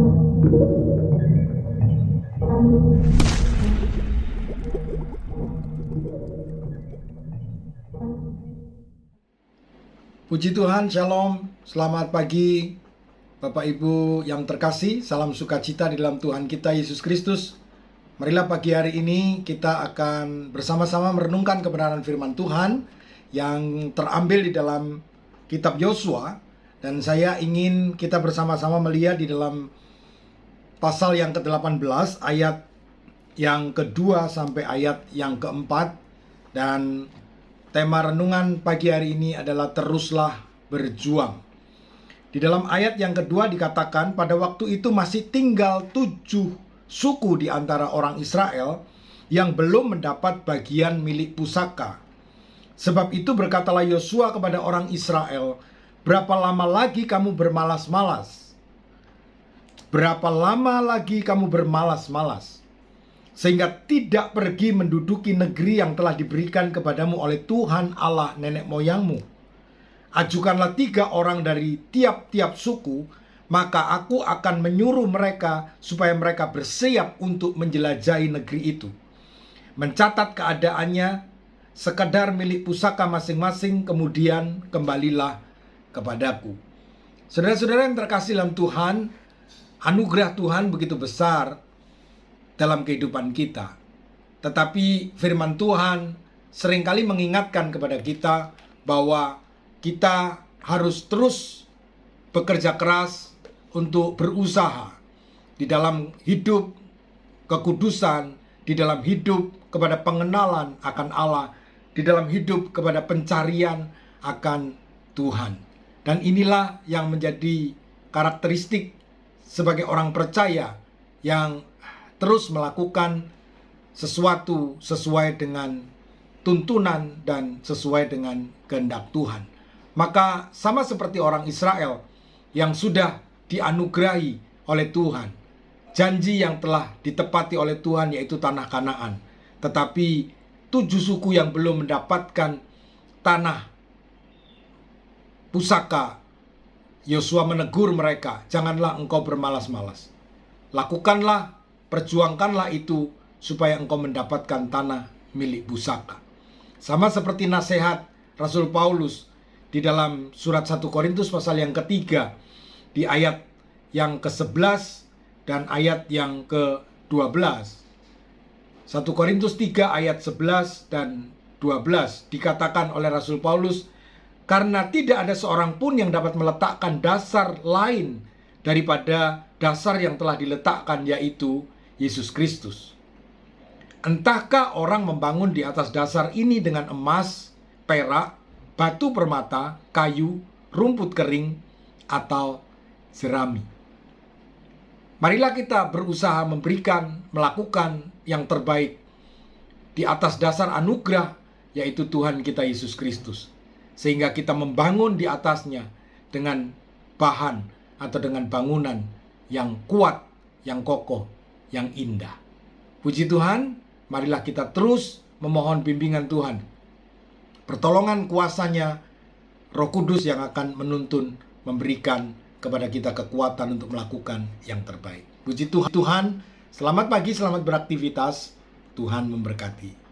Puji Tuhan, Shalom, selamat pagi Bapak Ibu yang terkasih, salam sukacita di dalam Tuhan kita Yesus Kristus. Marilah pagi hari ini kita akan bersama-sama merenungkan kebenaran firman Tuhan yang terambil di dalam kitab Yosua. Dan saya ingin kita bersama-sama melihat di dalam pasal yang ke-18, ayat yang kedua sampai ayat yang keempat. Dan tema renungan pagi hari ini adalah teruslah berjuang. Di dalam ayat yang kedua dikatakan, pada waktu itu masih tinggal 7 suku di antara orang Israel yang belum mendapat bagian milik pusaka. Sebab itu berkatalah Yosua kepada orang Israel, berapa lama lagi kamu bermalas-malas? Berapa lama lagi kamu bermalas-malas? Sehingga tidak pergi menduduki negeri yang telah diberikan kepadamu oleh Tuhan Allah nenek moyangmu. Ajukanlah 3 orang dari tiap-tiap suku, maka aku akan menyuruh mereka supaya mereka bersiap untuk menjelajahi negeri itu. Mencatat keadaannya, sekedar milik pusaka masing-masing, kemudian kembalilah kepadaku. Saudara-saudara yang terkasih dalam Tuhan, anugerah Tuhan begitu besar dalam kehidupan kita. Tetapi firman Tuhan seringkali mengingatkan kepada kita bahwa kita harus terus bekerja keras untuk berusaha di dalam hidup kekudusan, di dalam hidup kepada pengenalan akan Allah, di dalam hidup kepada pencarian akan Tuhan. Dan inilah yang menjadi karakteristik sebagai orang percaya yang terus melakukan sesuatu sesuai dengan tuntunan dan sesuai dengan kehendak Tuhan. Maka sama seperti orang Israel yang sudah dianugerahi oleh Tuhan, janji yang telah ditepati oleh Tuhan yaitu tanah Kanaan. Tetapi 7 suku yang belum mendapatkan tanah pusaka, Yosua menegur mereka, janganlah engkau bermalas-malas. Lakukanlah, perjuangkanlah itu supaya engkau mendapatkan tanah milik pusaka. Sama seperti nasihat Rasul Paulus di dalam surat 1 Korintus pasal yang ketiga, di ayat yang ke-11 dan ayat yang ke-12. 1 Korintus 3 ayat 11 dan 12 dikatakan oleh Rasul Paulus, karena tidak ada seorang pun yang dapat meletakkan dasar lain daripada dasar yang telah diletakkan, yaitu Yesus Kristus. Entahkah orang membangun di atas dasar ini dengan emas, perak, batu permata, kayu, rumput kering, atau jerami. Marilah kita berusaha melakukan yang terbaik di atas dasar anugerah, yaitu Tuhan kita Yesus Kristus. Sehingga kita membangun di atasnya dengan bahan atau dengan bangunan yang kuat, yang kokoh, yang indah. Puji Tuhan, marilah kita terus memohon bimbingan Tuhan, pertolongan kuasanya, Roh Kudus yang akan menuntun, memberikan kepada kita kekuatan untuk melakukan yang terbaik. Puji Tuhan, selamat pagi, selamat beraktivitas, Tuhan memberkati.